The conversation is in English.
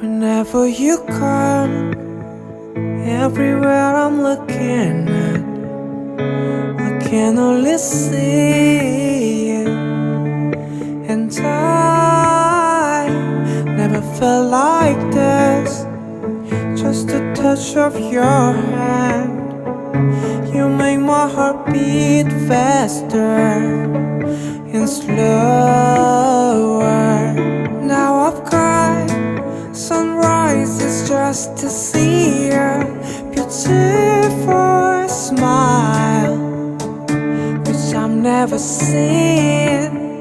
Whenever you come, everywhere I'm looking at, I can only see you. And I never felt like this, just the touch of your hand. You make my heart beat faster and slower. Now I've got sunrises just to see your beautiful smile, which I've never seen.